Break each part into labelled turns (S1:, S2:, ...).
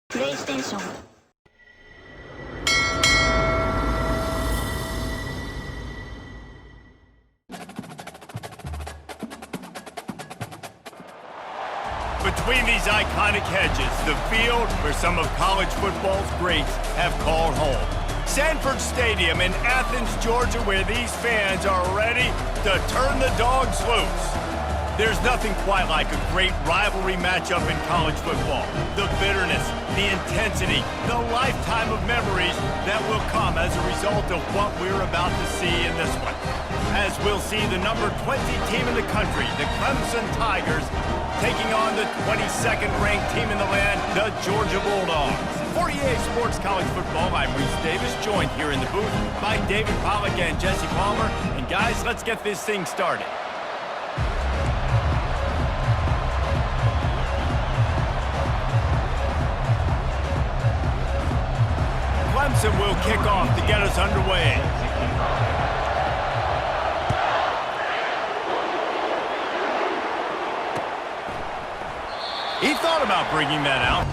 S1: PlayStation.
S2: Between these iconic hedges, the field where some of college football's greats have called home. Sanford Stadium in Athens, Georgia, where these fans are ready to turn the dogs loose. There's nothing quite like a great rivalry matchup in college football. The bitterness, the intensity, the lifetime of memories that will come as a result of what we're about to see in this one. As we'll see the number 20 team in the country, the Clemson Tigers, taking on the 22nd ranked team in the land, the Georgia Bulldogs. For EA Sports College Football, I'm Reese Davis, joined here in the booth by David Pollack and Jesse Palmer. And guys, let's get this thing started. Clemson will kick off to get us underway. He thought about bringing that out.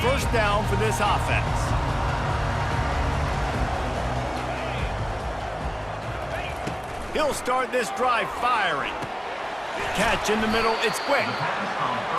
S2: First down for this offense. He'll start this drive firing. Catch in the middle, it's quick.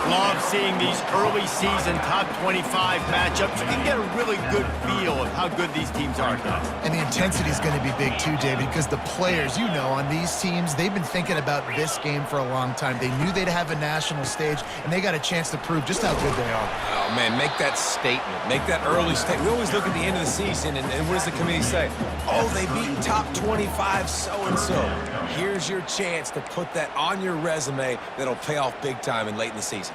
S2: Love seeing these early season top 25 matchups. You can get a really good feel of how good these teams are, guys.
S3: And the intensity is going to be big too, David, because the players, you know, on these teams, they've been thinking about this game for a long time. They knew they'd have a national stage, and they got a chance to prove just how good they are.
S4: Oh, man, make that statement. Make that early statement. We always look at the end of the season, and what does the committee say? Oh, they beat top 25 so-and-so. Here's your chance to put that on your resume that'll pay off big time and late in the season.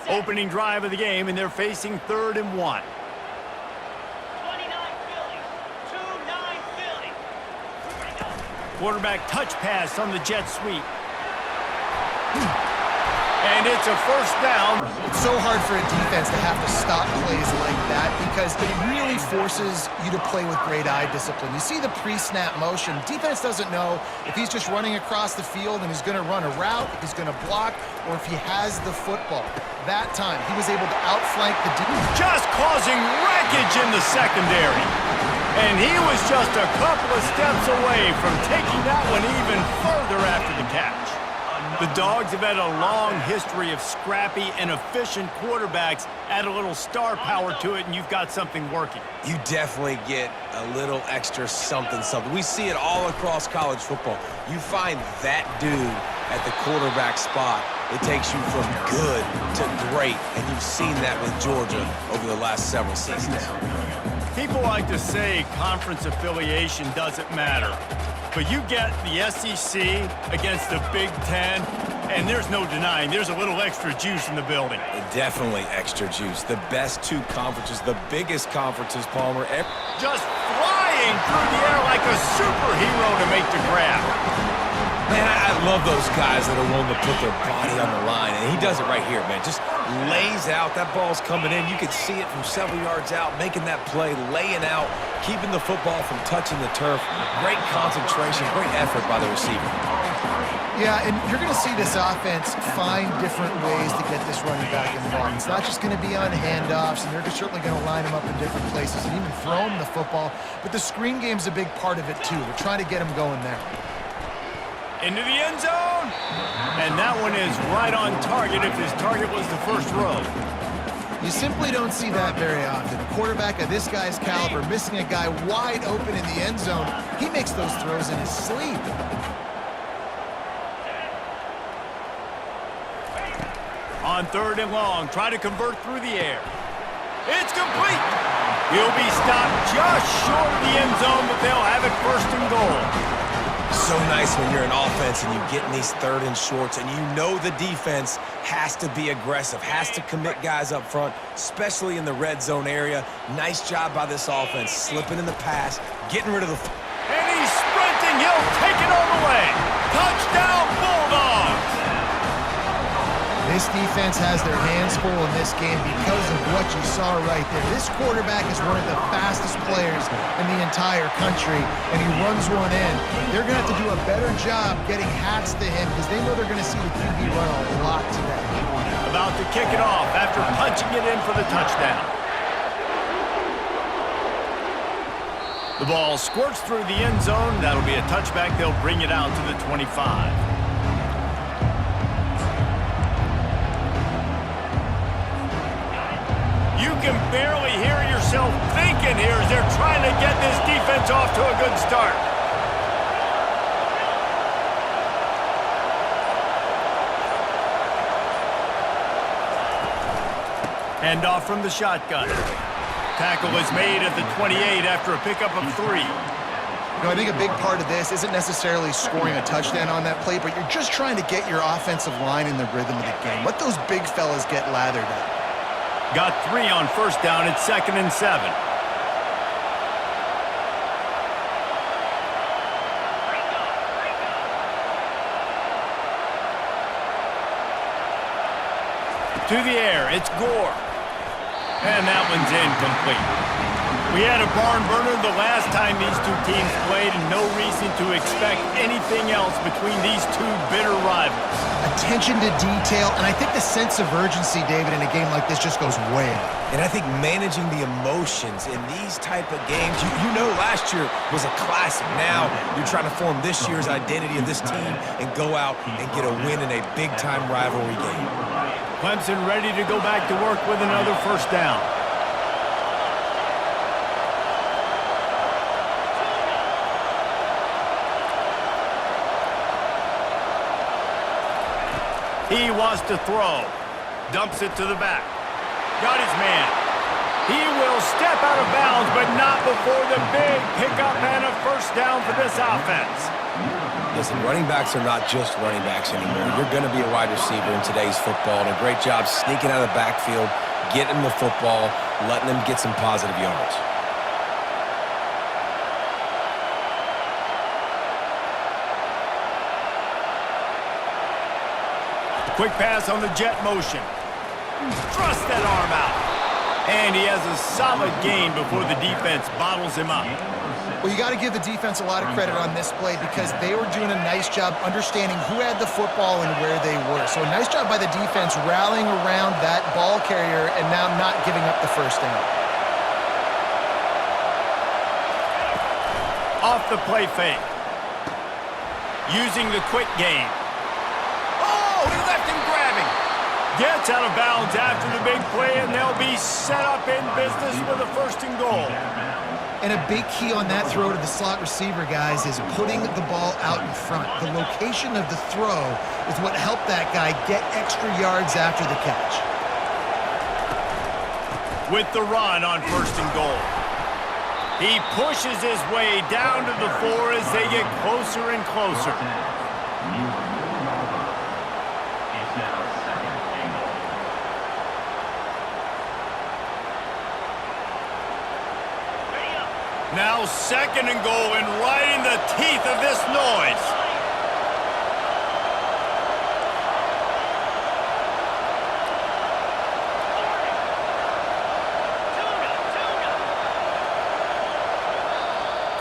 S2: Opening drive of the game, and they're facing 3rd and 1.
S5: 29 Philly. 2-9 Philly.
S2: Quarterback touch pass on the jet sweep. And it's a first down.
S3: It's so hard for a defense to have to stop plays like that because it really forces you to play with great eye discipline. You see the pre-snap motion. Defense doesn't know if he's just running across the field and he's going to run a route, if he's going to block, or if he has the football. That time, he was able to outflank the defense.
S2: Just causing wreckage in the secondary. And he was just a couple of steps away from taking that one even further after the catch. The Dogs have had a long history of scrappy and efficient quarterbacks. Add a little star power to it, and you've got something working.
S4: You definitely get a little extra something. We see it all across college football. You find that dude at the quarterback spot, it takes you from good to great, and you've seen that with Georgia over the last several seasons.
S2: People like to say conference affiliation doesn't matter. But you get the SEC against the Big Ten, and there's no denying there's a little extra juice in the building.
S4: Definitely extra juice. The best two conferences, the biggest conferences, Palmer.
S2: Just flying through the air like a superhero to make the grab.
S4: Man, I love those guys that are willing to put their body on the line, and he does it right here, man. Just lays out. That ball's coming in. You can see it from several yards out, making that play, laying out, keeping the football from touching the turf. Great concentration, great effort by the receiver.
S3: Yeah, and you're going to see this offense find different ways to get this running back involved. It's not just going to be on handoffs, and they're certainly going to line him up in different places and even throw him the football. But the screen game's a big part of it, too. We're trying to get him going there.
S2: Into the end zone. And that one is right on target if his target was the first row.
S3: You simply don't see that very often. A quarterback of this guy's caliber missing a guy wide open in the end zone. He makes those throws in his sleep.
S2: On 3rd and long, try to convert through the air. It's complete. He'll be stopped just short of the end zone, but they'll have it 1st and goal.
S4: So nice when you're an offense and you get in these 3rd and shorts and you know the defense has to be aggressive, has to commit guys up front, especially in the red zone area. Nice job by this offense, slipping in the pass, getting rid of the...
S2: he'll take it all the way. Touchdown, Bulldogs!
S3: This defense has their hands full in this game because of what you saw right there. This quarterback is one of the fastest players in the entire country, and he runs one in. They're going to have to do a better job getting hats to him because they know they're going to see the QB run a lot today.
S2: About to kick it off after punching it in for the touchdown. The ball squirts through the end zone. That'll be a touchback. They'll bring it out to the 25. You can barely hear yourself thinking here as they're trying to get this defense off to a good start. Hand off from the shotgun. Tackle is made at the 28 after a pickup of 3.
S3: You know, I think a big part of this isn't necessarily scoring a touchdown on that play, but you're just trying to get your offensive line in the rhythm of the game. Let those big fellas get lathered up.
S2: Got 3 on first down. It's 2nd and 7. To the air, it's Gore. And that one's incomplete. We had a barn burner the last time these two teams played, and no reason to expect anything else between these two bitter rivals.
S3: Attention to detail, and I think the sense of urgency, David, in a game like this just goes way up.
S4: And I think managing the emotions in these type of games, you know last year was a classic. Now you're trying to form this year's identity of this team and go out and get a win in a big-time rivalry game.
S2: Clemson ready to go back to work with another first down. He wants to throw. Dumps it to the back. Got his man. He will step out of bounds, but not before the big pickup and a first down for this offense.
S4: Listen, running backs are not just running backs anymore. You're going to be a wide receiver in today's football, and a great job sneaking out of the backfield, getting them the football, letting them get some positive yards.
S2: Quick pass on the jet motion. Thrust that arm out. And he has a solid gain before the defense bottles him up.
S3: Well, you got to give the defense a lot of credit on this play because they were doing a nice job understanding who had the football and where they were. So a nice job by the defense rallying around that ball carrier and now not giving up the first down.
S2: Off the play fake. Using the quick game. Oh, he left him grabbing. Gets out of bounds after the big play, and they'll be set up in business with a 1st and goal.
S3: And a big key on that throw to the slot receiver, guys, is putting the ball out in front. The location of the throw is what helped that guy get extra yards after the catch.
S2: With the run on 1st and goal. He pushes his way down to the 4 as they get closer and closer. Now 2nd and goal, and right in the teeth of this noise.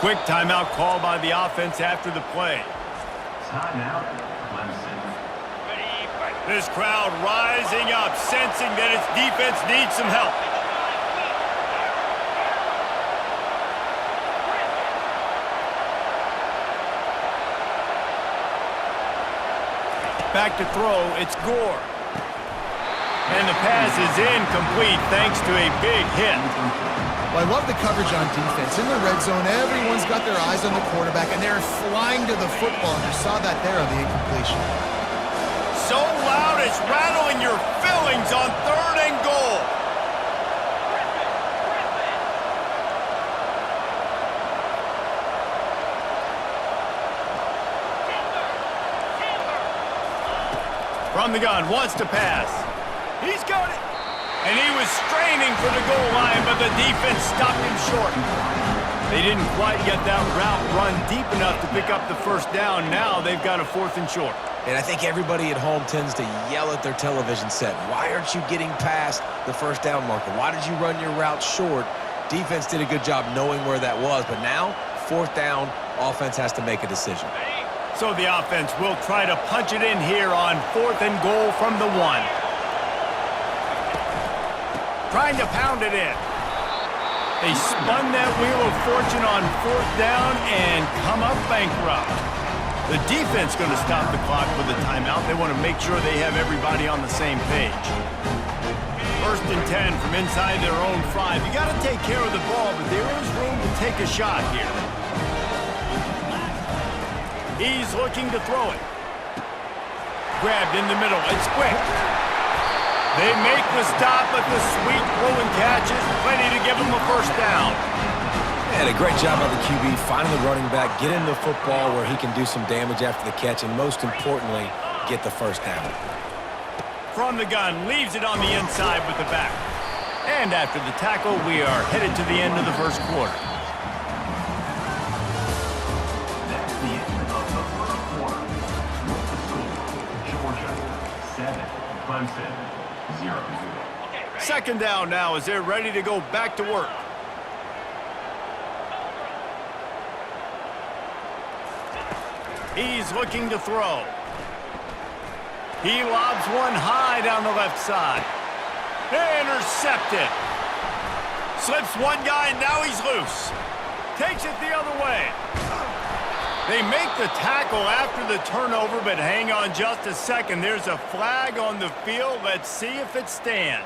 S2: Quick timeout call by the offense after the play.
S1: Timeout, Clemson.
S2: This crowd rising up, sensing that its defense needs some help. Back to throw, it's Gore. And the pass is incomplete thanks to a big hit.
S3: Well, I love the coverage on defense. In the red zone, everyone's got their eyes on the quarterback, and they're flying to the football. And you saw that there on the incompletion.
S2: So loud it's rattling your fillings on 3rd and goal. From the gun, wants to pass. He's got it. And he was straining for the goal line, but the defense stopped him short. They didn't quite get that route run deep enough to pick up the first down. Now they've got a 4th and short.
S4: And I think everybody at home tends to yell at their television set. Why aren't you getting past the first down marker? Why did you run your route short? Defense did a good job knowing where that was, but now, 4th down, offense has to make a decision.
S2: So the offense will try to punch it in here on 4th and goal from the 1. Trying to pound it in. They spun that wheel of fortune on 4th down and come up bankrupt. The defense going to stop the clock with a timeout. They want to make sure they have everybody on the same page. 1st and 10 from inside their own 5. You got to take care of the ball, but there is room to take a shot here. He's looking to throw it. Grabbed in the middle. It's quick. They make the stop, but the sweet throw and catch is plenty to give them a 1st down.
S4: And a great job by the QB finding the running back, get him the football where he can do some damage after the catch, and most importantly, get the 1st down.
S2: From the gun, leaves it on the inside with the back. And after the tackle, we are headed to the end of the 1st quarter.
S1: That's the end of the 1st quarter. Georgia 7, Clemson 0.
S2: 2nd down now as they're ready to go back to work. He's looking to throw. He lobs one high down the left side. Intercepted. Slips one guy, now he's loose. Takes it the other way. They make the tackle after the turnover, but hang on just a second. There's a flag on the field. Let's see if it stands.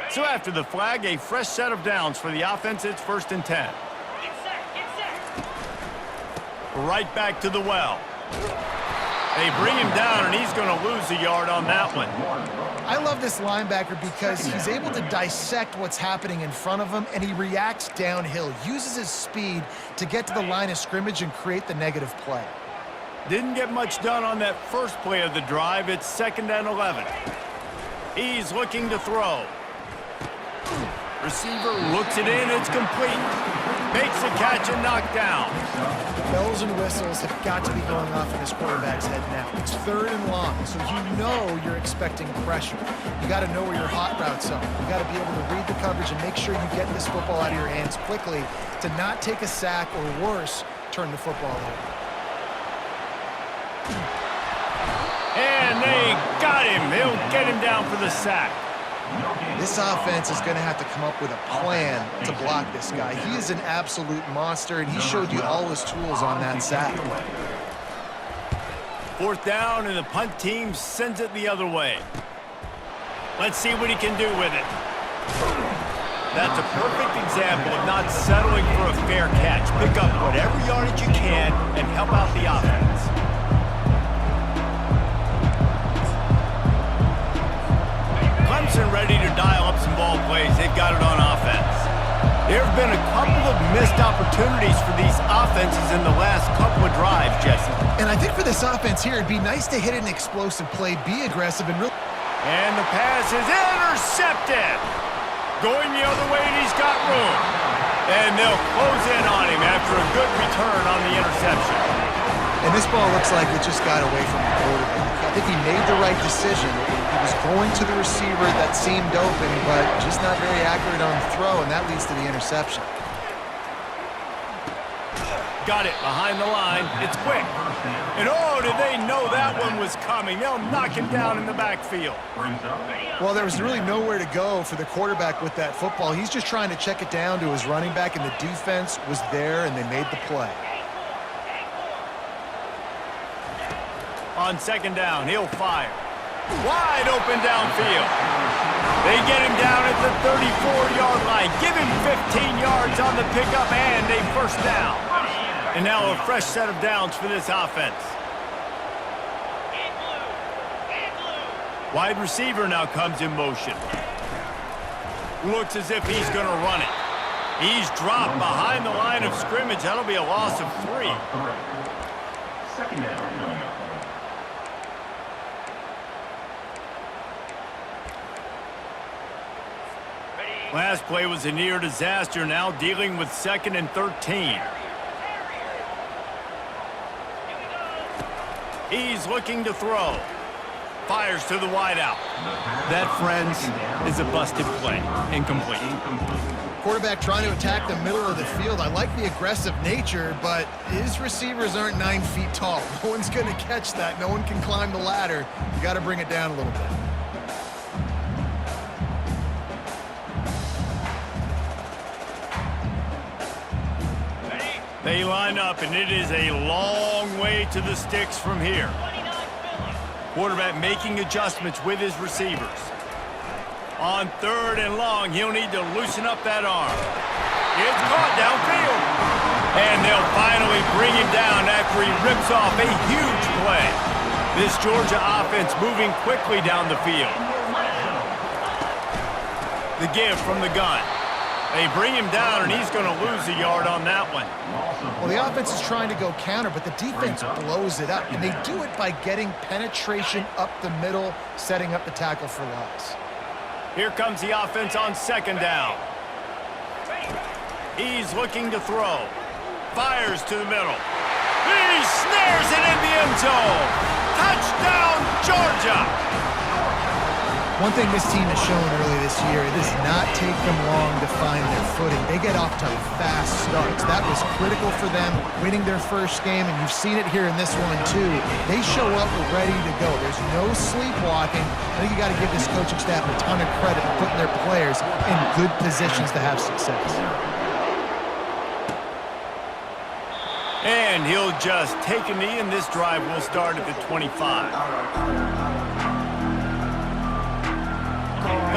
S2: So after the flag, a fresh set of downs for the offense. It's 1st and 10.
S5: Get set.
S2: Right back to the well. They bring him down, and he's going to lose a yard on that one.
S3: I love this linebacker because he's able to dissect what's happening in front of him, and he reacts downhill, uses his speed to get to the line of scrimmage and create the negative play.
S2: Didn't get much done on that first play of the drive. It's 2nd and 11. He's looking to throw. Receiver looks it in. It's complete. Makes the catch and knocked down.
S3: Bells and whistles have got to be going off in this quarterback's head now. It's 3rd and long, so you know you're expecting pressure. You got to know where your hot routes are. You got to be able to read the coverage and make sure you get this football out of your hands quickly to not take a sack or worse, turn the football over.
S2: And they got him. They'll get him down for the sack.
S3: This offense is going to have to come up with a plan to block this guy. He is an absolute monster, and he showed you all his tools on that sack.
S2: 4th down, and the punt team sends it the other way. Let's see what he can do with it. That's a perfect example of not settling for a fair catch. Pick up whatever yardage you can and help out the offense. Clemson ready to dial up some ball plays. They've got it on offense. There have been a couple of missed opportunities for these offenses in the last couple of drives, Jesse.
S3: And I think for this offense here, it'd be nice to hit an explosive play, be aggressive, and really...
S2: And the pass is intercepted. Going the other way, and he's got room. And they'll close in on him after a good return on the interception.
S3: And this ball looks like it just got away from the quarterback. I think he made the right decision. He was going to the receiver that seemed open, but just not very accurate on the throw, and that leads to the interception.
S2: Got it behind the line. It's quick. And oh, did they know that one was coming? They'll knock him down in the backfield.
S3: Well, there was really nowhere to go for the quarterback with that football. He's just trying to check it down to his running back, and the defense was there, and they made the play.
S2: On 2nd down, he'll fire. Wide open downfield. They get him down at the 34-yard line. Give him 15 yards on the pickup and a 1st down. And now a fresh set of downs for this offense. Wide receiver now comes in motion. Looks as if he's going to run it. He's dropped behind the line of scrimmage. That'll be a loss of 3.
S1: Second down.
S2: Last play was a near disaster, now dealing with 2nd and 13. He's looking to throw. Fires to the wideout. That, friends, is a busted play. Incomplete.
S3: Quarterback trying to attack the middle of the field. I like the aggressive nature, but his receivers aren't 9 feet tall. No one's going to catch that. No one can climb the ladder. You got to bring it down a little bit.
S2: They line up, and it is a long way to the sticks from here. Quarterback making adjustments with his receivers. On 3rd and long, he'll need to loosen up that arm. It's caught downfield. And they'll finally bring him down after he rips off a huge play. This Georgia offense moving quickly down the field. The give from the gun. They bring him down, and he's going to lose a yard on that one.
S3: Well, the offense is trying to go counter, but the defense blows it up, and they do it by getting penetration up the middle, setting up the tackle for loss.
S2: Here comes the offense on 2nd down. He's looking to throw. Fires to the middle. He snares it in the end zone. Touchdown, Georgia!
S3: One thing this team has shown early this year, it does not take them long to find their footing. They get off to fast starts. That was critical for them, winning their first game, and you've seen it here in this one too. They show up ready to go. There's no sleepwalking. I think you got to give this coaching staff a ton of credit for putting their players in good positions to have success.
S2: And he'll just take a knee, and this drive will start at the 25.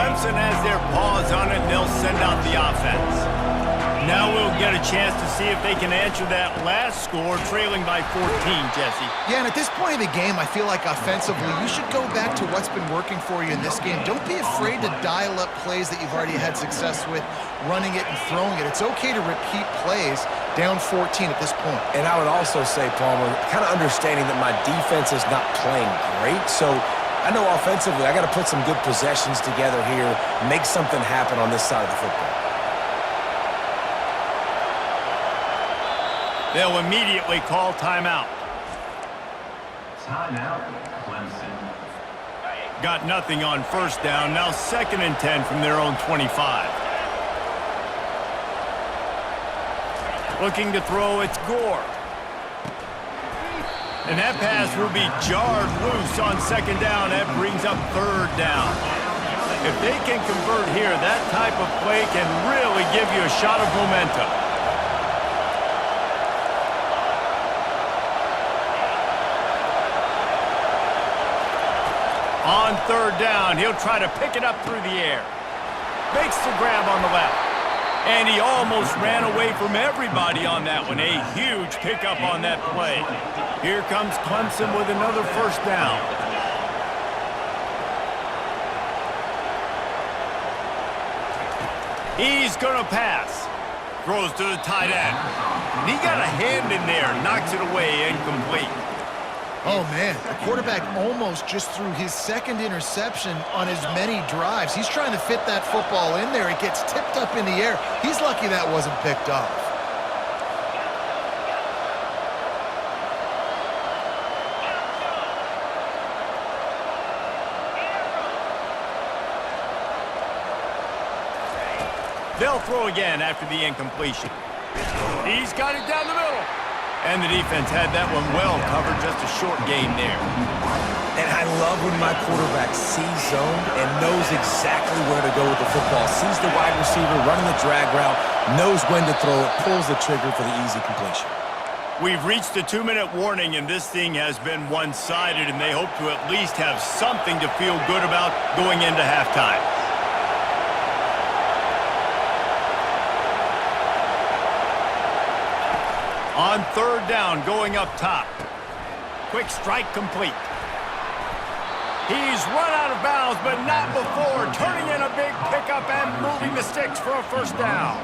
S2: Clemson has their paws on it, and they'll send out the offense. Now we'll get a chance to see if they can answer that last score, trailing by 14, Jesse.
S3: Yeah, and at this point of the game, I feel like offensively, you should go back to what's been working for you in this game. Don't be afraid to dial up plays that you've already had success with, running it and throwing it. It's okay to repeat plays down 14 at this point.
S4: And I would also say, Palmer, kind of understanding that my defense is not playing great, so I know offensively I got to put some good possessions together here, make something happen on this side of the football.
S2: They'll immediately call timeout.
S1: Timeout, Clemson.
S2: Got nothing on 1st down. Now 2nd and 10 from their own 25. Looking to throw, it's Gore. And that pass will be jarred loose on 2nd down. That brings up 3rd down. If they can convert here, that type of play can really give you a shot of momentum. On 3rd down, he'll try to pick it up through the air. Makes the grab on the left. And he almost ran away from everybody on that one. A huge pickup on that play. Here comes Clemson with another 1st down. He's going to pass. Throws to the tight end. He got a hand in there, knocks it away, incomplete.
S3: Oh, man, the quarterback almost just threw his 2nd interception on as many drives. He's trying to fit that football in there. It gets tipped up in the air. He's lucky that wasn't picked off.
S2: They'll throw again after the incompletion. He's got it down the middle. And the defense had that one well covered, just a short gain there.
S4: And I love when my quarterback sees zone and knows exactly where to go with the football. Sees the wide receiver running the drag route, knows when to throw it, pulls the trigger for the easy completion.
S2: We've reached the 2-minute warning, and this thing has been one-sided, and they hope to at least have something to feel good about going into halftime. On 3rd down, going up top. Quick strike complete. He's run out of bounds, but not before turning in a big pickup and moving the sticks for a first down.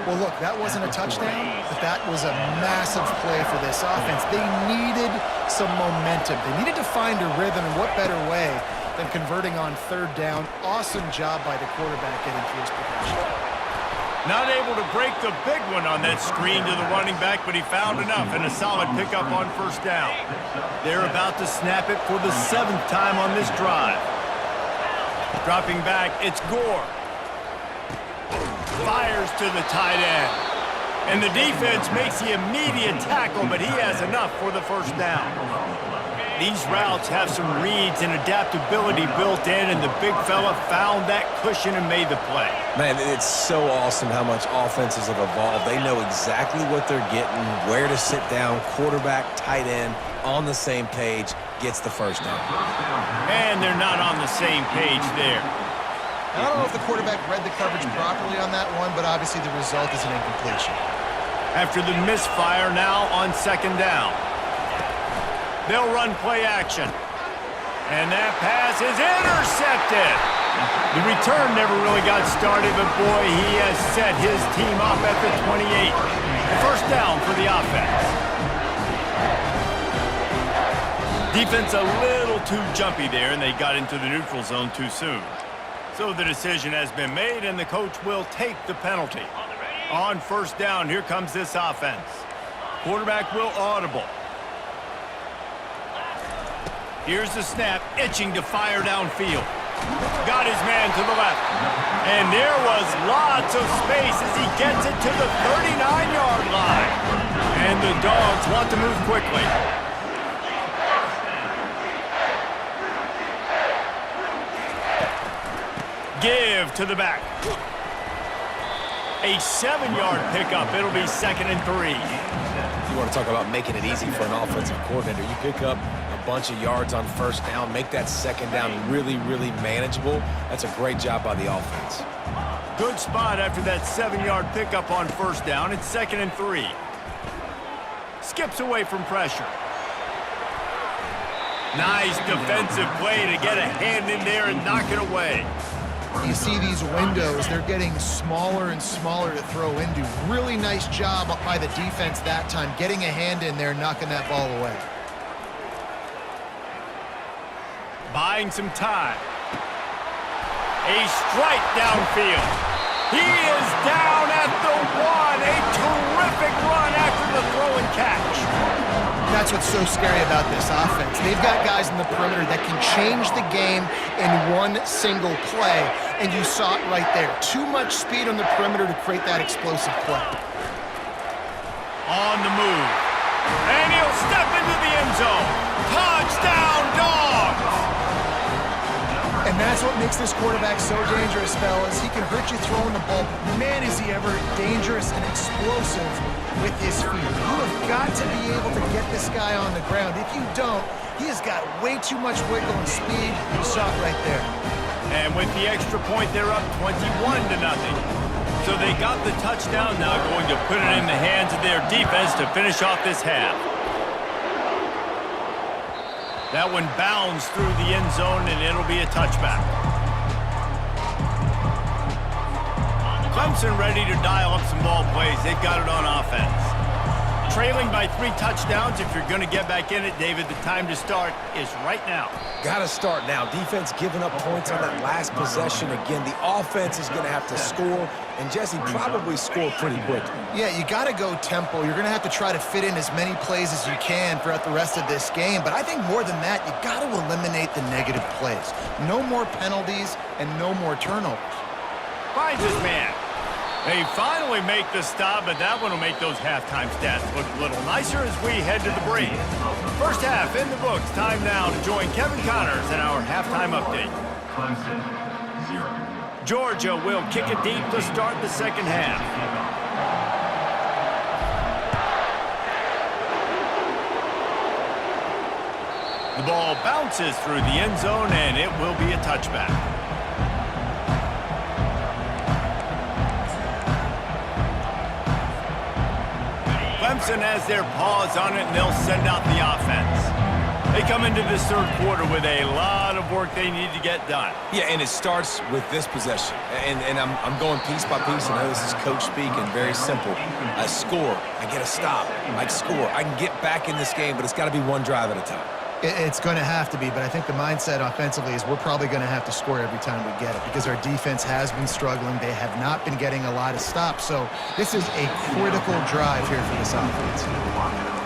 S3: Well, look, that wasn't a touchdown, but that was a massive play for this offense. They needed some momentum. They needed to find a rhythm, and what better way than converting on third down. Awesome job by the quarterback getting through his progression.
S2: Not able to break the big one on that screen to the running back, but he found enough and a solid pickup on first down. They're about to snap it for the 7th time on this drive. Dropping back, it's Gore. Fires to the tight end. And the defense makes the immediate tackle, but he has enough for the first down. These routes have some reads and adaptability built in, and the big fella found that cushion and made the play.
S4: Man, it's so awesome how much offenses have evolved. They know exactly what they're getting, where to sit down, quarterback, tight end, on the same page, gets the first down.
S2: And they're not on the same page there.
S3: I don't know if the quarterback read the coverage properly on that one, but obviously the result is an incompletion.
S2: After the misfire, now on second down. They'll run play action. And that pass is intercepted. The return never really got started, but boy, he has set his team up at the 28. The first down for the offense. Defense a little too jumpy there, and they got into the neutral zone too soon. So the decision has been made, and the coach will take the penalty. On first down, here comes this offense. Quarterback will audible. Here's the snap, itching to fire downfield. Got his man to the left. And there was lots of space as he gets it to the 39-yard line. And the Dogs want to move quickly. Give to the back. A 7-yard pickup. It'll be 2nd and 3.
S4: You want to talk about making it easy for an offensive coordinator. You pick up a bunch of yards on first down, make that second down really, really manageable. That's a great job by the offense.
S2: Good spot after that 7-yard pickup on first down. It's 2nd and 3. Skips away from pressure. Nice defensive play to get a hand in there and knock it away.
S3: You see these windows, they're getting smaller and smaller to throw into. Really nice job up by the defense that time, getting a hand in there, knocking that ball away.
S2: Buying some time. A strike downfield. He is down at the 1. A terrific run after the throw and catch.
S3: That's what's so scary about this offense. They've got guys in the perimeter that can change the game in one single play, and you saw it right there. Too much speed on the perimeter to create that explosive play.
S2: On the move. And he'll step into the end zone. Touchdown, Dogs!
S3: And that's what makes this quarterback so dangerous, fellas. He can hurt you throwing the ball, but man, is he ever dangerous and explosive with his feet. You have got to be able to get this guy on the ground. If you don't, he has got way too much wiggle and speed. You saw it right there.
S2: And with the extra point, they're up 21-0. So they got the touchdown, now going to put it in the hands of their defense to finish off this half. That one bounds through the end zone, and it'll be a touchback. Clemson ready to dial up some ball plays. They've got it on offense. Trailing by 3 touchdowns. If you're going to get back in it, David, the time to start is right now.
S4: Got to start now. Defense giving up points on that last possession. Again, the offense is going to have to score, and Jesse probably score pretty quickly.
S3: Yeah, you got to go tempo. You're going to have to try to fit in as many plays as you can throughout the rest of this game. But I think more than that, you got to eliminate the negative plays. No more penalties and no more turnovers.
S2: Finds his man. They finally make the stop, but that one will make those halftime stats look a little nicer as we head to the break. First half in the books. Time now to join Kevin Connors in our halftime update.
S1: Clemson, 0.
S2: Georgia will kick it deep to start the second half. The ball bounces through the end zone, and it will be a touchback. Clemson has their paws on it, and they'll send out the offense. They come into this third quarter with a lot of work they need to get done.
S4: Yeah, and it starts with this possession. And I'm going piece by piece. I know this is coach speak and very simple. I score. I get a stop. I score. I can get back in this game, but it's got to be one drive at a time.
S3: It's going to have to be, but I think the mindset offensively is we're probably going to have to score every time we get it because our defense has been struggling. They have not been getting a lot of stops. So this is a critical drive here for this offense.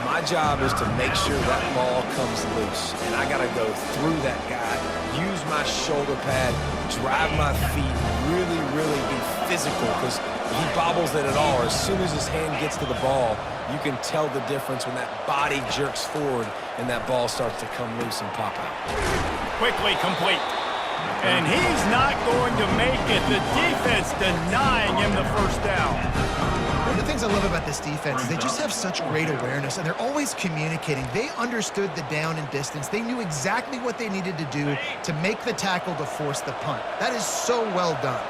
S4: My job is to make sure that ball comes loose, and I got to go through that guy, use my shoulder pad, drive my feet, really be physical, because if he bobbles it at all, as soon as his hand gets to the ball, you can tell the difference when that body jerks forward and that ball starts to come loose and pop out.
S2: Quickly complete. And he's not going to make it. The defense denying him the first down.
S3: One of the things I love about this defense is they just have such great awareness, and they're always communicating. They understood the down and distance. They knew exactly what they needed to do to make the tackle to force the punt. That is so well done.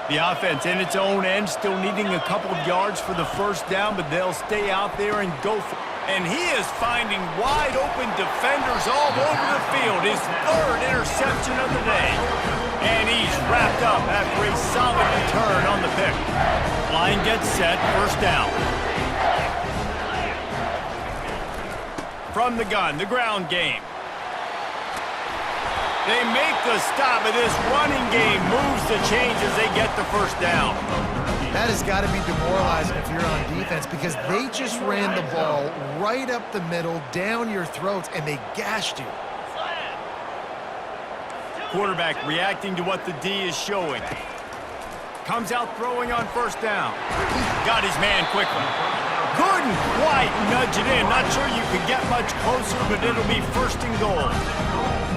S2: The offense in its own end still needing a couple of yards for the first down, but they'll stay out there and go for it. And he is finding wide open defenders all over the field. His third interception of the day. And he's wrapped up after a solid return on the pick. Line gets set, first down. From the gun, the ground game. They make the stop, and this running game moves the change as they get the first down.
S3: That has got to be demoralizing if you're on defense because they just ran the ball right up the middle, down your throats, and they gashed you.
S2: Quarterback reacting to what the D is showing. Comes out throwing on first down. Got his man quickly. Couldn't quite nudge it in. Not sure you could get much closer, but it'll be first and goal.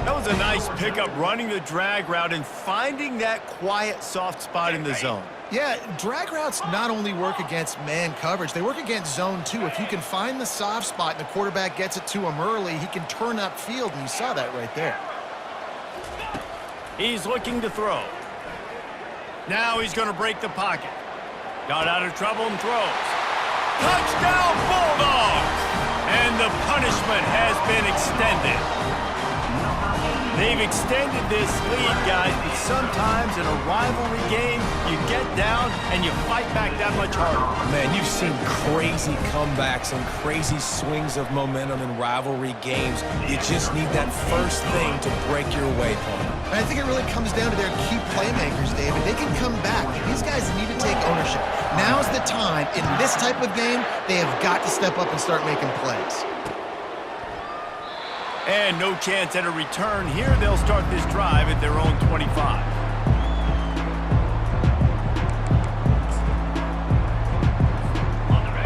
S2: That was a nice pickup, running the drag route and finding that quiet, soft spot in the zone.
S3: Yeah, drag routes not only work against man coverage, they work against zone too. If you can find the soft spot and the quarterback gets it to him early, he can turn upfield, and you saw that right there.
S2: He's looking to throw. Now he's going to break the pocket. Got out of trouble and throws. Touchdown Bulldogs! And the punishment has been extended. They've extended this lead, guys, but sometimes in a rivalry game, you get down and you fight back that much harder.
S4: Man, you've seen crazy comebacks and crazy swings of momentum in rivalry games. You just need that first thing to break your way, Paul.
S3: And I think it really comes down to their key playmakers, David. They can come back. These guys need to take ownership. Now's the time. In this type of game, they have got to step up and start making plays.
S2: And no chance at a return here. They'll start this drive at their own 25.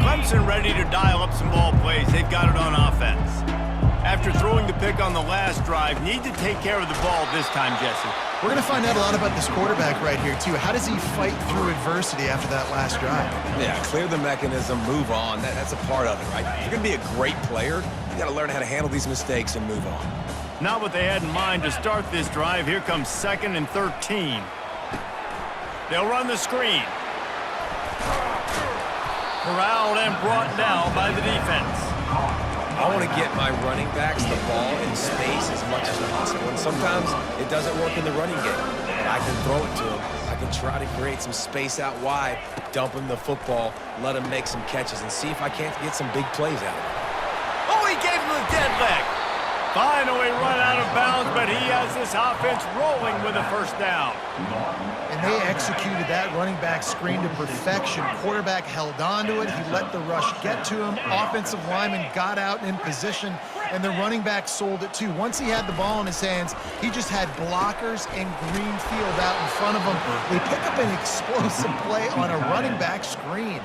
S2: Clemson ready to dial up some ball plays. They've got it on offense. After throwing the pick on the last drive, need to take care of the ball this time, Jesse.
S3: We're going to find out a lot about this quarterback right here, too. How does he fight through adversity after that last drive?
S4: Yeah, clear the mechanism, move on. That's a part of it, right? If you're going to be a great player, you got to learn how to handle these mistakes and move on.
S2: Not what they had in mind to start this drive. Here comes 2nd and 13. They'll run the screen. Corralled and brought down by the defense.
S4: I want to get my running backs the ball in space as much as possible. And sometimes it doesn't work in the running game. But I can throw it to them. I can try to create some space out wide, dump him the football, let him make some catches, and see if I can't get some big plays out of it.
S2: Oh, he gave him the dead leg. Finally run out of bounds, but he has this offense rolling with a first down.
S3: And they executed that running back screen to perfection. Quarterback held on to it. He let the rush get to him. Offensive lineman got out in position, and the running back sold it too. Once he had the ball in his hands, he just had blockers and green field out in front of him. They pick up an explosive play on a running back screen.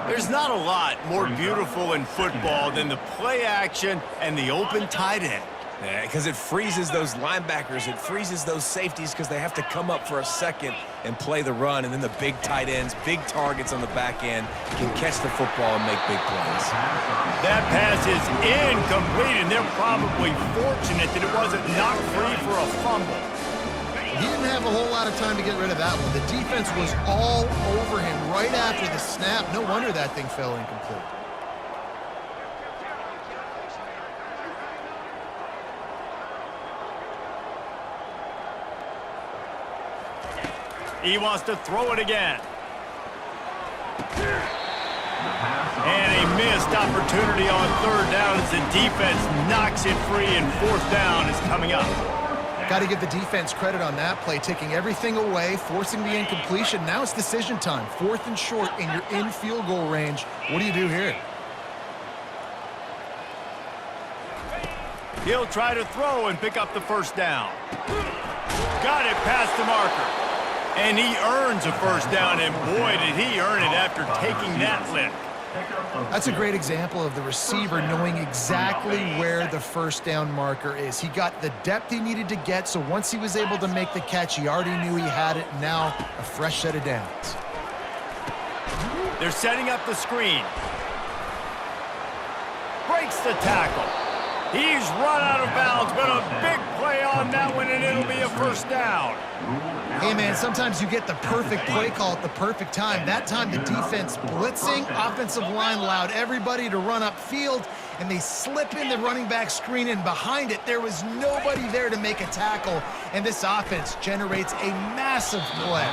S2: There's not a lot more beautiful in football than the play action and the open tight end.
S4: Yeah, because it freezes those linebackers. It freezes those safeties because they have to come up for a second and play the run. And then the big tight ends, big targets on the back end can catch the football and make big plays.
S2: That pass is incomplete, and they're probably fortunate that it wasn't knocked free for a fumble.
S3: He didn't have a whole lot of time to get rid of that one. The defense was all over him right after the snap. No wonder that thing fell incomplete.
S2: He wants to throw it again. And a missed opportunity on third down as the defense knocks it free, and fourth down is coming up.
S3: Got to give the defense credit on that play, taking everything away, forcing the incompletion. Now it's decision time. 4th and short, and you're in field goal range. What do you do here?
S2: He'll try to throw and pick up the first down. Got it past the marker. And he earns a first down, and boy, did he earn it after taking that lick.
S3: That's a great example of the receiver knowing exactly where the first down marker is. He got the depth he needed to get, so once he was able to make the catch, he already knew he had it. Now a fresh set of downs.
S2: They're setting up the screen. Breaks the tackle. He's run out of bounds, but a big play on that one, and it'll be a first down.
S3: Hey, man, sometimes you get the perfect play call at the perfect time. That time the defense blitzing, offensive line allowed everybody to run upfield, and they slip in the running back screen, and behind it, there was nobody there to make a tackle, and this offense generates a massive play.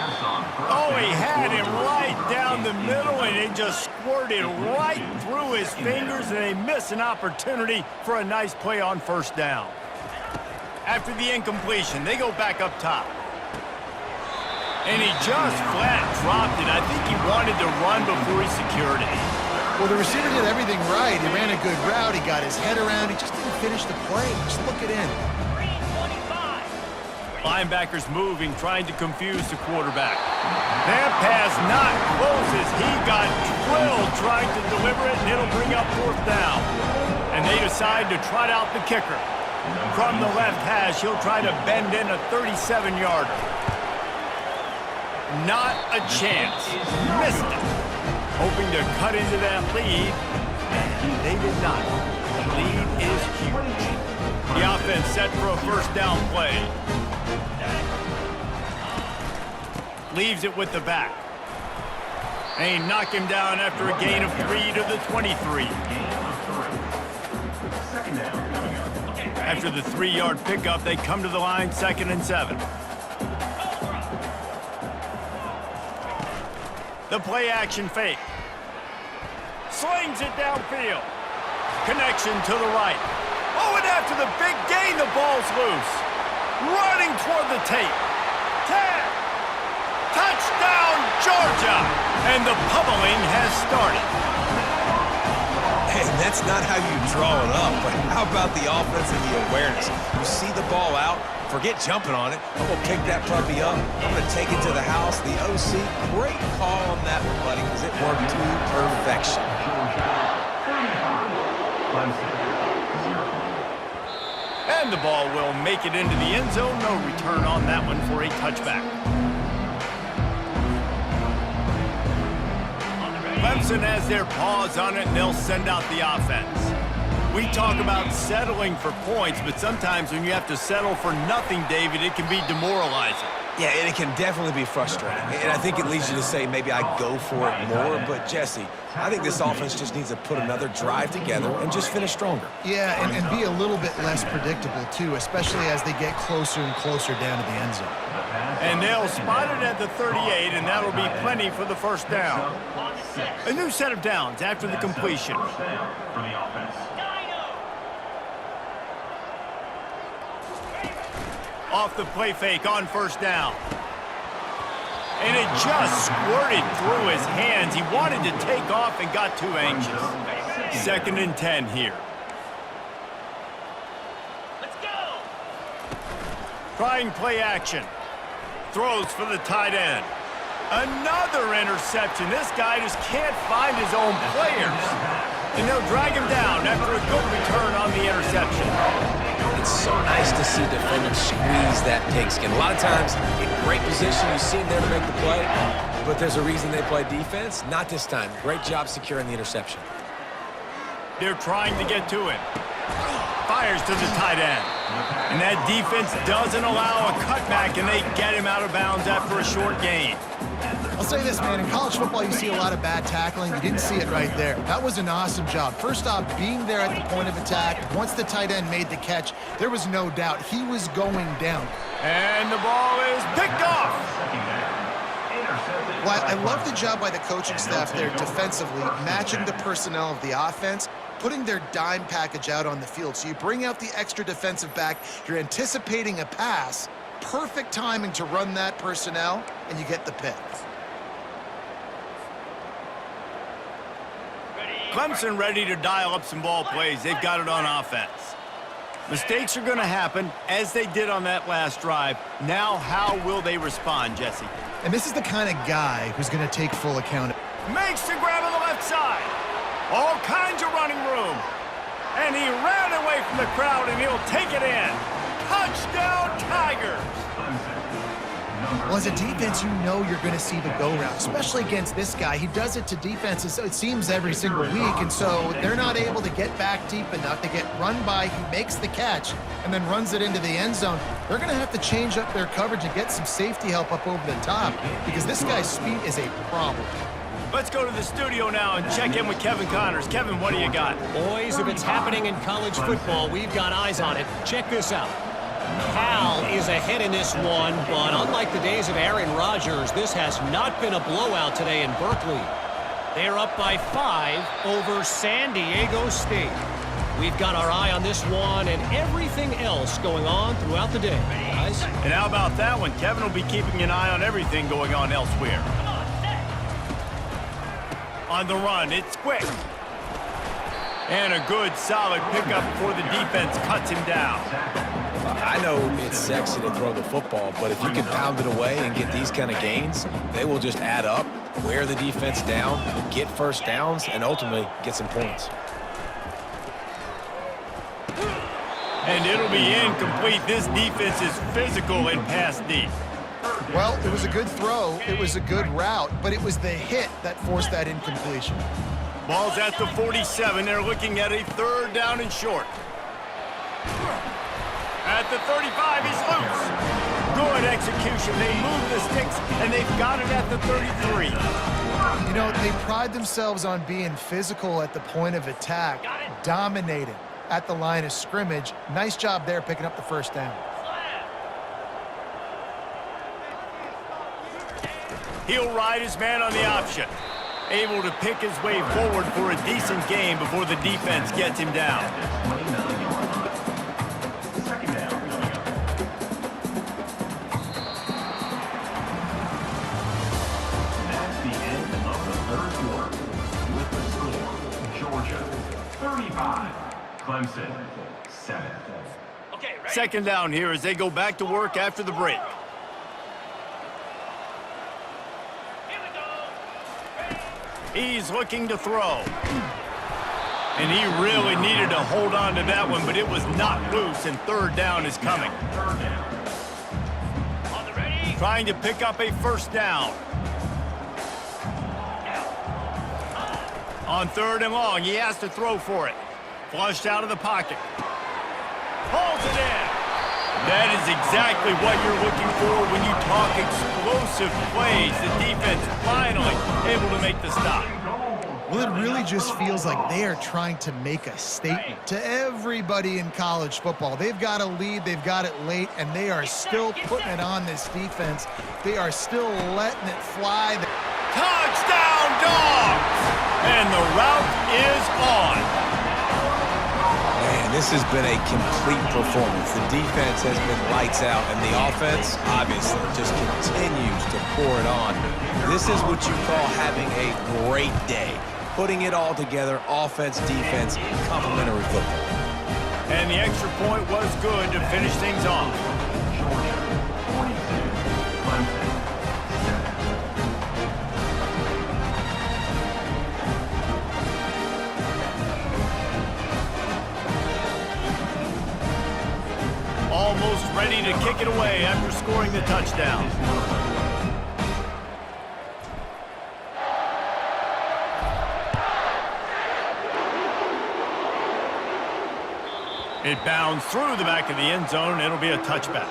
S2: Oh, he had it right down the middle, and it just squirted right through his fingers, and they miss an opportunity for a nice play on first down. After the incompletion, they go back up top. And he just flat dropped it. I think he wanted to run before he secured it.
S3: Well, the receiver did everything right. He ran a good route. He got his head around. He just didn't finish the play. Just look it in.
S2: Linebackers moving, trying to confuse the quarterback. That pass not close as he got drilled trying to deliver it, and it'll bring up fourth down. And they decide to trot out the kicker. From the left hash, he'll try to bend in a 37-yarder. Not a chance. Missed it. Hoping to cut into that lead. And they did not. The lead is huge. The offense set for a first down play. Leaves it with the back. And he knocked him down after a gain of 3 to the 23. After the 3-yard pickup, they come to the line 2nd and 7. The play action fake. Slings it downfield. Connection to the right. Oh, and after the big gain, the ball's loose. Running toward the tape. 10. Touchdown, Georgia! And the pummeling has started.
S4: And that's not how you draw it up, but how about the offense and the awareness? You see the ball out, forget jumping on it. I'm going to pick that puppy up. I'm going to take it to the house. The OC, great call on that one, buddy, because it worked to perfection.
S2: And the ball will make it into the end zone. No return on that one for a touchback. Clemson has their paws on it, and they'll send out the offense. We talk about settling for points, but sometimes when you have to settle for nothing, David, it can be demoralizing.
S4: Yeah, and it can definitely be frustrating. And I think it leads you to say maybe I go for it more. But, Jesse, I think this offense just needs to put another drive together and just finish stronger.
S3: Yeah, and be a little bit less predictable, too, especially as they get closer and closer down to the end zone.
S2: And they'll spot it at the 38, and that'll be plenty for the first down. A new set of downs after the completion. Off the play fake on first down. And it just squirted through his hands. He wanted to take off and got too anxious. 2nd and 10 here.
S5: Let's go.
S2: Trying play action. Throws for the tight end. Another interception. This guy just can't find his own players. And they'll drag him down after a good return on the interception.
S4: It's so nice to see defenders squeeze that pigskin. A lot of times, in great position, you see him there to make the play, but there's a reason they play defense. Not this time. Great job securing the interception.
S2: They're trying to get to him. Fires to the tight end. And that defense doesn't allow a cutback, and they get him out of bounds after a short gain.
S3: I'll say this, man, in college football you see a lot of bad tackling. You didn't see it right there. That was an awesome job. First off, being there at the point of attack. Once the tight end made the catch, there was no doubt he was going down.
S2: And the ball is picked off.
S3: Well, I love the job by the coaching staff there defensively, matching the personnel of the offense, putting their dime package out on the field. So you bring out the extra defensive back, you're anticipating a pass, perfect timing to run that personnel, and you get the pick.
S2: Clemson ready to dial up some ball plays. They've got it on offense. Mistakes are going to happen, as they did on that last drive. Now, how will they respond, Jesse?
S3: And this is the kind of guy who's going to take full account.
S2: Makes the grab on the left side. All kinds of running room. And he ran away from the crowd, and he'll take it in. Touchdown, Tigers!
S3: Well, as a defense, you know you're going to see the go route, especially against this guy. He does it to defenses, it seems, every single week, and so they're not able to get back deep enough. They get run by, he makes the catch, and then runs it into the end zone. They're going to have to change up their coverage and get some safety help up over the top because this guy's speed is a problem.
S2: Let's go to the studio now and check in with Kevin Connors. Kevin, what do you got?
S6: Boys, if it's happening in college football, we've got eyes on it. Check this out. Cal is ahead in this one, but unlike the days of Aaron Rodgers, this has not been a blowout today in Berkeley. They're up by 5 over San Diego State. We've got our eye on this one and everything else going on throughout the day, guys.
S2: And how about that one? Kevin will be keeping an eye on everything going on elsewhere. On the run, it's quick. And a good, solid pickup before the defense cuts him down.
S4: I know it's sexy to throw the football, but if you can pound it away and get these kind of gains, they will just add up, wear the defense down, get first downs, and ultimately get some points.
S2: And it'll be incomplete. This defense is physical and pass deep.
S3: Well, it was a good throw, it was a good route, but it was the hit that forced that incompletion.
S2: Ball's at the 47. They're looking at a 3rd down and short. At the 35, he's loose. Good execution. They move the sticks, and they've got it at the 33.
S3: You know, they pride themselves on being physical at the point of attack, dominated at the line of scrimmage. Nice job there picking up the first down.
S2: He'll ride his man on the option. Able to pick his way forward for a decent game before the defense gets him down.
S1: Second down. That's the end of the 3rd quarter. With the score, Georgia 35, Clemson 7.
S5: Okay, ready?
S2: Second down here as they go back to work after the break.
S5: Here we go.
S2: He's looking to throw. And he really needed to hold on to that one, but it was not loose, and 3rd down is coming.
S5: On the ready.
S2: Trying to pick up a first down. On 3rd and long, he has to throw for it. Flushed out of the pocket. Pulls it in. That is exactly what you're looking for when you talk explosive plays. The defense finally able to make the stop.
S3: Well, it really just feels like they are trying to make a statement to everybody in college football. They've got a lead, they've got it late, and they are still putting it on this defense. They are still letting it fly.
S2: Touchdown, Dogs! And the route is on.
S4: Man, this has been a complete performance. The defense has been lights out, and the offense, obviously, just continues to pour it on. This is what you call having a great day. Putting it all together, offense, defense, complementary football.
S2: And the extra point was good to finish things off.
S1: Georgia 42, Clemson 7.
S2: Almost ready to kick it away after scoring the touchdown. It bounds through the back of the end zone. It'll be a touchback.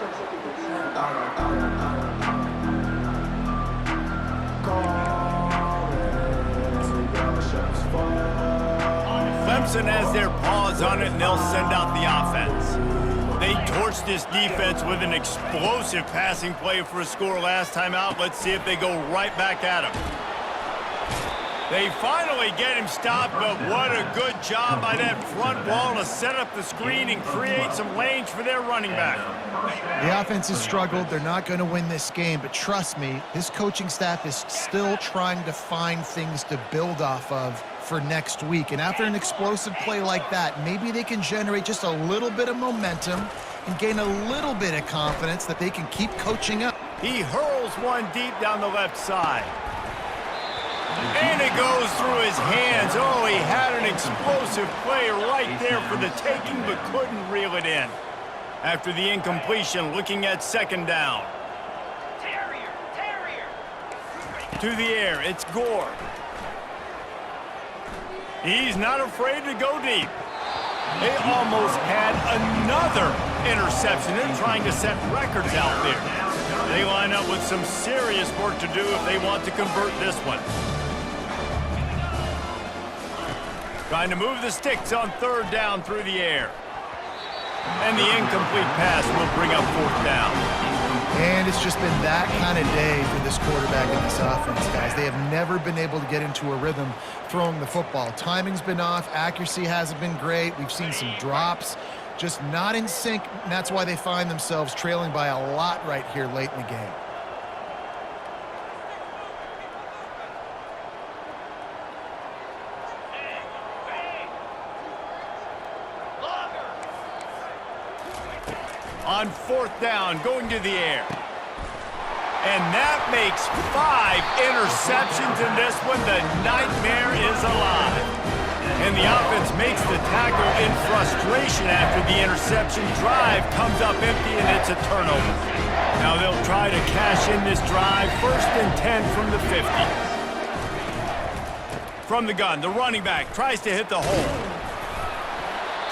S2: Clemson has their paws on it, and they'll send out the offense. They They torched this defense with an explosive passing play for a score last time out. Let's see if they go right back at him. They finally get him stopped, but what a good job by that front wall to set up the screen and create some lanes for their running back.
S3: The offense has struggled. They're not going to win this game, but trust me, this coaching staff is still trying to find things to build off of for next week. And after an explosive play like that, maybe they can generate just a little bit of momentum and gain a little bit of confidence that they can keep coaching up.
S2: He hurls one deep down the left side. And it goes through his hands. Oh, he had an explosive play right there for the taking, but couldn't reel it in. After the incompletion, looking at second down.
S5: Terrier.
S2: To the air, it's Gore. He's not afraid to go deep. They almost had another interception. They're trying to set records out there. They line up with some serious work to do if they want to convert this one. Trying to move the sticks on third down through the air. And the incomplete pass will bring up fourth down.
S3: And it's just been that kind of day for this quarterback and this offense, guys. They have never been able to get into a rhythm throwing the football. Timing's been off. Accuracy hasn't been great. We've seen some drops, just not in sync. And that's why they find themselves trailing by a lot right here late in the game.
S2: On fourth down, going to the air. And that makes 5 interceptions in this one. The nightmare is alive. And the offense makes the tackle in frustration after the interception. Drive comes up empty, and it's a turnover. Now they'll try to cash in this drive. 1st and 10 from the 50. From the gun, the running back tries to hit the hole.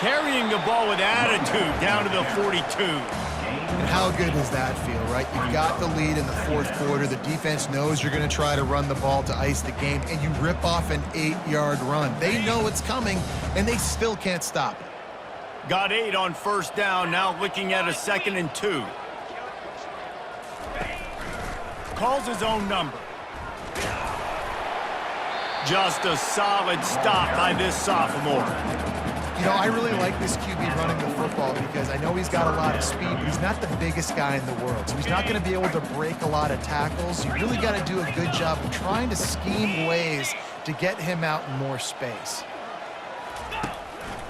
S2: Carrying the ball with attitude down to the 42.
S3: And how good does that feel, right? You've got the lead in the fourth quarter. The defense knows you're going to try to run the ball to ice the game, and you rip off an 8-yard run. They know it's coming, and they still can't stop it.
S2: Got 8 on first down, now looking at a 2nd and 2. Calls his own number. Just a solid stop by this sophomore.
S3: You know, I really like this QB running the football because I know he's got a lot of speed, but he's not the biggest guy in the world. So he's not going to be able to break a lot of tackles. You really got to do a good job of trying to scheme ways to get him out in more space.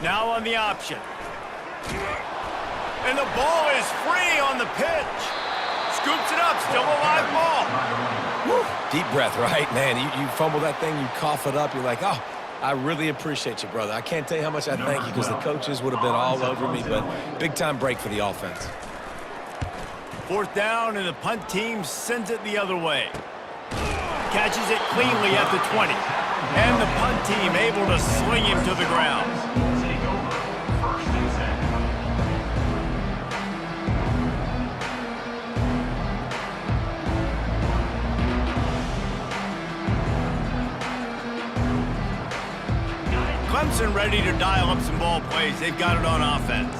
S2: Now on the option. And the ball is free on the pitch. Scoops it up, still a live ball.
S4: Woo. Deep breath, right? Man, you fumble that thing, you cough it up, you're like, oh, I really appreciate you, brother. I can't tell you how much I thank you because the coaches would have been all over me, but big-time break for the offense.
S2: 4th down, and the punt team sends it the other way. Catches it cleanly at the 20. And the punt team able to sling him to the ground.
S1: Take over 1st and 10.
S2: Clemson ready to dial up some ball plays. They've got it on offense.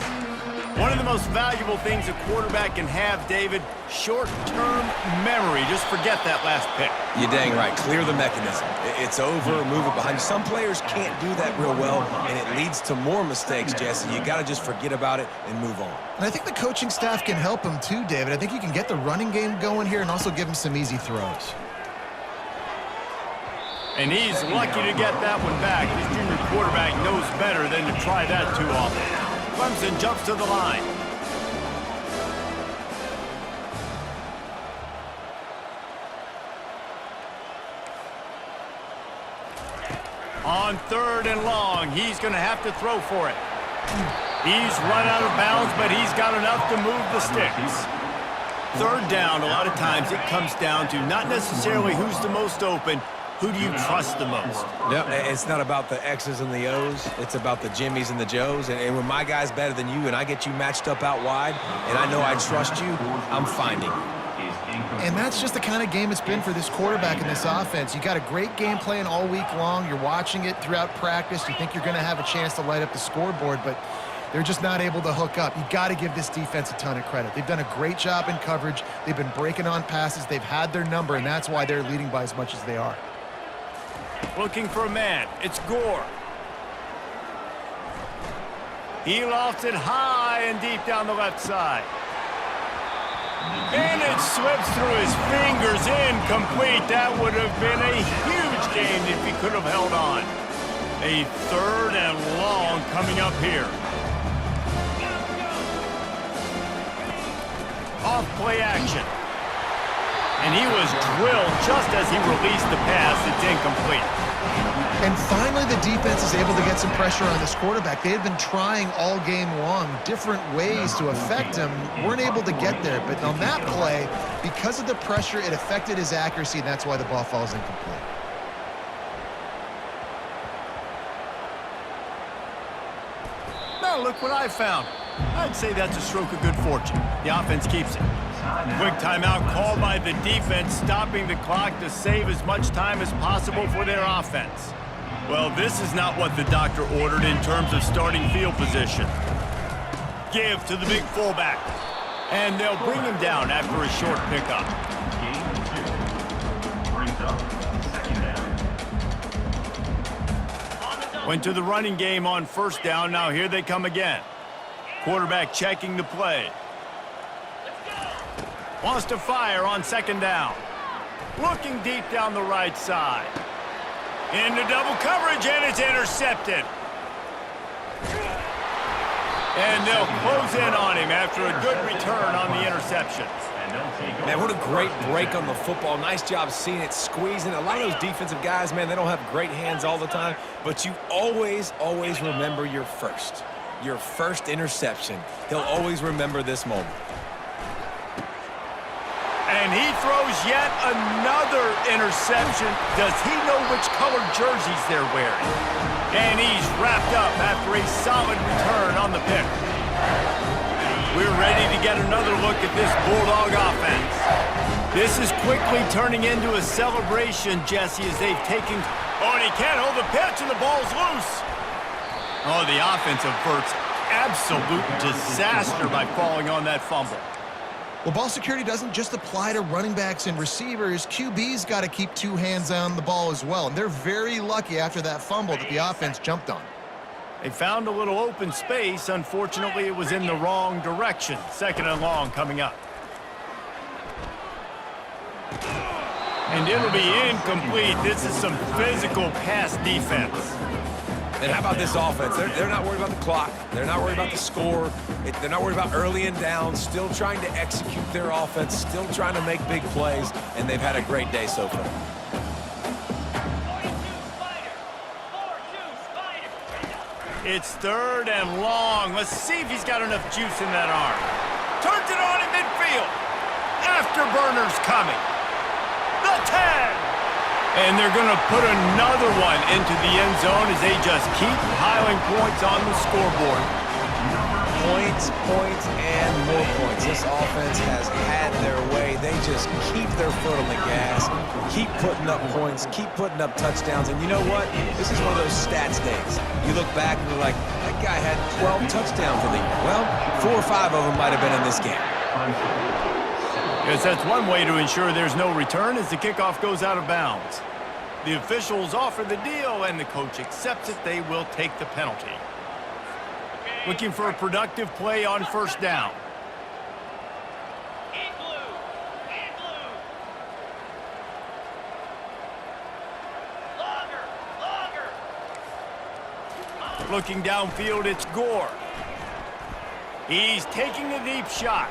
S2: One of the most valuable things a quarterback can have, David, short-term memory. Just forget that last pick.
S4: You're dang right. Clear the mechanism. It's over, move it behind you. Some players can't do that real well, and it leads to more mistakes, Jesse. You got to just forget about it and move on.
S3: And I think the coaching staff can help him too, David. I think you can get the running game going here and also give him some easy throws.
S2: And he's lucky to get that one back. His junior quarterback knows better than to try that too often. Clemson jumps to the line. On 3rd and long, he's going to have to throw for it. He's run out of bounds, but he's got enough to move the sticks. 3rd down, a lot of times it comes down to not necessarily who's the most open, who do you trust the most?
S4: Yep, it's not about the X's and the O's. It's about the Jimmys and the Joes. And when my guy's better than you and I get you matched up out wide and I know I trust you, I'm finding you.
S3: And that's just the kind of game it's been for this quarterback in this offense. You got a great game plan all week long. You're watching it throughout practice. You think you're going to have a chance to light up the scoreboard, but They're just not able to hook up. You got to give this defense a ton of credit. They've done a great job in coverage. They've been breaking on passes. They've had their number, and that's why they're leading by as much as they are.
S2: Looking for a man. It's Gore. He lofts it high and deep down the left side. And it slips through his fingers, incomplete. That would have been a huge gain if he could have held on. A 3rd and long coming up here. Off play action. And he was drilled just as he released the pass. It's incomplete.
S3: And finally, the defense is able to get some pressure on this quarterback. They had been trying all game long different ways to affect him. Weren't able to get there. But on that play, because of the pressure, it affected his accuracy, and that's why the ball falls incomplete.
S2: Now look what I found. I'd say that's a stroke of good fortune. The offense keeps it. Quick timeout called by the defense, stopping the clock to save as much time as possible for their offense. Well, this is not what the doctor ordered in terms of starting field position. Give to the big fullback. And they'll bring him down after a short pickup.
S1: Gain 2. Brings up 2nd down.
S2: Went to the running game on 1st down. Now here they come again. Quarterback checking the play. Wants to fire on 2nd down. Looking deep down the right side. Into double coverage, and it's intercepted. And they'll close in on him after a good return on the interception.
S4: Man, what a great break on the football. Nice job seeing it, squeezing. A lot of those defensive guys, man, they don't have great hands all the time, but you always remember your first interception. He'll always remember this moment.
S2: And he throws yet another interception. Does he know which colored jerseys they're wearing? And he's wrapped up after a solid return on the pick. We're ready to get another look at this Bulldog offense. This is quickly turning into a celebration, Jesse, as they've taken... Oh, and he can't hold the pitch, and the ball's loose. Oh, the offense averts absolute disaster by falling on that fumble.
S3: Well, ball security doesn't just apply to running backs and receivers. QB's got to keep 2 hands on the ball as well. And they're very lucky after that fumble that the offense jumped on.
S2: They found a little open space. Unfortunately, it was in the wrong direction. 2nd and long coming up. And it'll be incomplete. This is some physical pass defense.
S4: And how about this offense? They're not worried about the clock. They're not worried about the score. They're not worried about early and down. Still trying to execute their offense. Still trying to make big plays. And they've had a great day so far.
S5: 42 Spider. 4-2 Spider.
S2: It's 3rd and long. Let's see if he's got enough juice in that arm. Turns it on in midfield. Afterburner's coming. The 10. And they're going to put another one into the end zone as they just keep piling points on the scoreboard.
S4: Points, and more points. This offense has had their way. They just keep their foot on the gas, keep putting up points, keep putting up touchdowns. And you know what? This is one of those stats days. You look back and you're like, that guy had 12 touchdowns in the year. Well, 4 or 5 of them might have been in this game.
S2: Because that's one way to ensure there's no return as the kickoff goes out of bounds. The officials offer the deal, and the coach accepts it. They will take the penalty. Looking for a productive play on 1st down.
S5: In blue. Longer.
S2: Looking downfield, it's Gore. He's taking the deep shot.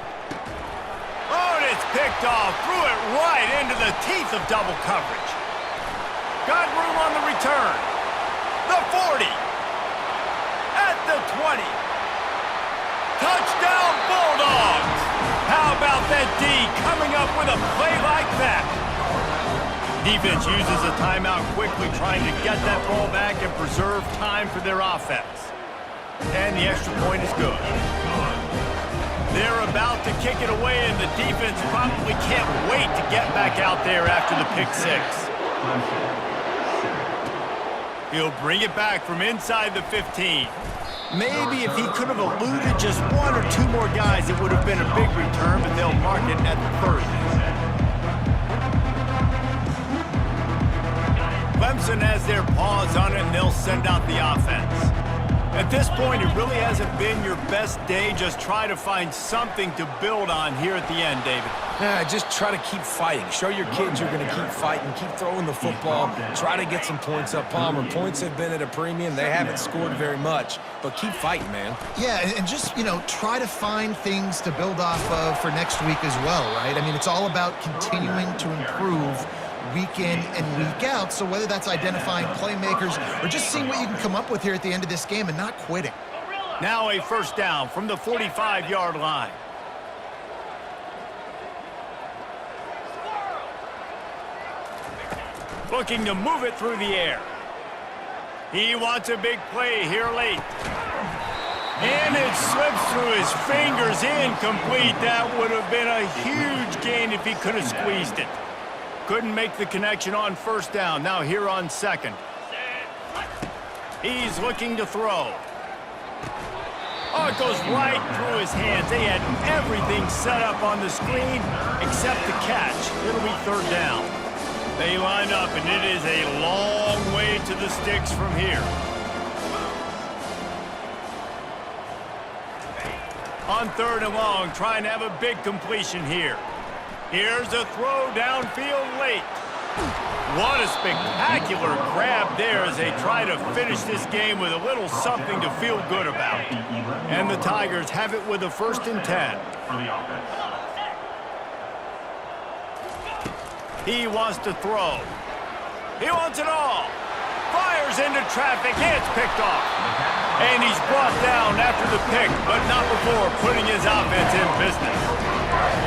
S2: Oh, and it's picked off. Threw it right into the teeth of double coverage. Got room on the return. The 40. At the 20. Touchdown, Bulldogs. How about that D coming up with a play like that? Defense uses a timeout quickly, trying to get that ball back and preserve time for their offense. And the extra point is good. They're about to kick it away, and the defense probably can't wait to get back out there after the pick 6. He'll bring it back from inside the 15. Maybe if he could have eluded just one or two more guys, it would have been a big return, but they'll mark it at the 30. Clemson has their paws on it, and they'll send out the offense. At this point, it really hasn't been your best day. Just try to find something to build on here at the end, David.
S4: Yeah, just try to keep fighting. Show your kids you're going to keep fighting. Keep throwing the football. Try to get some points up. Palmer, points have been at a premium. They haven't scored very much, but keep fighting, man.
S3: Yeah, and just, try to find things to build off of for next week as well, right? I mean, it's all about continuing to improve week in and week out. So whether that's identifying playmakers or just seeing what you can come up with here at the end of this game and not quitting.
S2: Now a first down from the 45-yard line. Looking to move it through the air. He wants a big play here late. And it slips through his fingers, incomplete. That would have been a huge gain if he could have squeezed it. Couldn't make the connection on first down. Now here on second. He's looking to throw. Oh, it goes right through his hands. They had everything set up on the screen except the catch. It'll be third down. They line up, and it is a long way to the sticks from here. On third and long, trying to have a big completion here. Here's a throw downfield late. What a spectacular grab there as they try to finish this game with a little something to feel good about. And the Tigers have it with a 1st and 10. He wants to throw. He wants it all. Fires into traffic. It's picked off. And he's brought down after the pick, but not before putting his offense in business.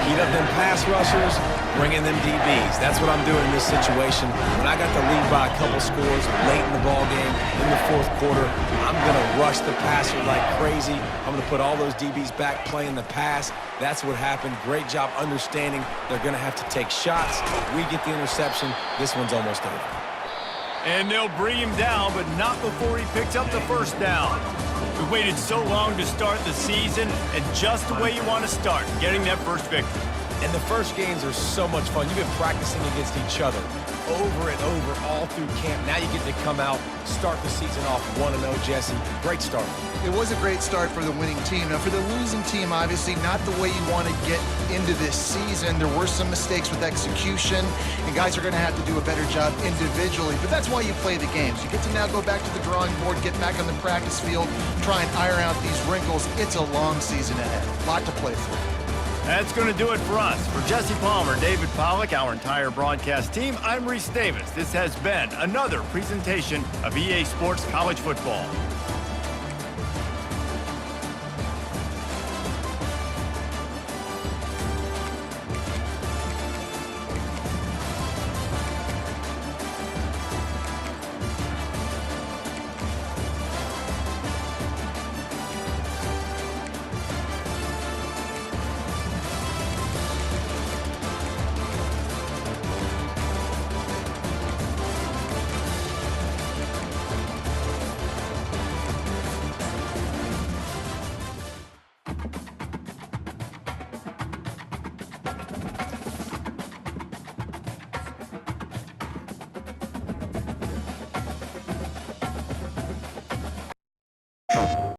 S4: Heat up them pass rushers, bring in them DBs. That's what I'm doing in this situation. When I got the lead by a couple scores late in the ball game, in the 4th quarter, I'm going to rush the passer like crazy. I'm going to put all those DBs back playing the pass. That's what happened. Great job understanding they're going to have to take shots. We get the interception. This one's almost over.
S2: And they'll bring him down, but not before he picks up the first down. We waited so long to start the season, and just the way you want to start, getting that first victory.
S4: And the first games are so much fun. You've been practicing against each other over and over all through camp. Now you get to come out, start the season off 1-0, Jesse. Great start.
S3: It was a great start for the winning team. Now, for the losing team, obviously not the way you want to get into this season. There were some mistakes with execution, and guys are going to have to do a better job individually. But that's why you play the games. You get to now go back to the drawing board, get back on the practice field, try and iron out these wrinkles. It's a long season ahead. A lot to play for.
S2: That's going to do it for us. For Jesse Palmer, David Pollack, our entire broadcast team, I'm Reese Davis. This has been another presentation of EA Sports College Football.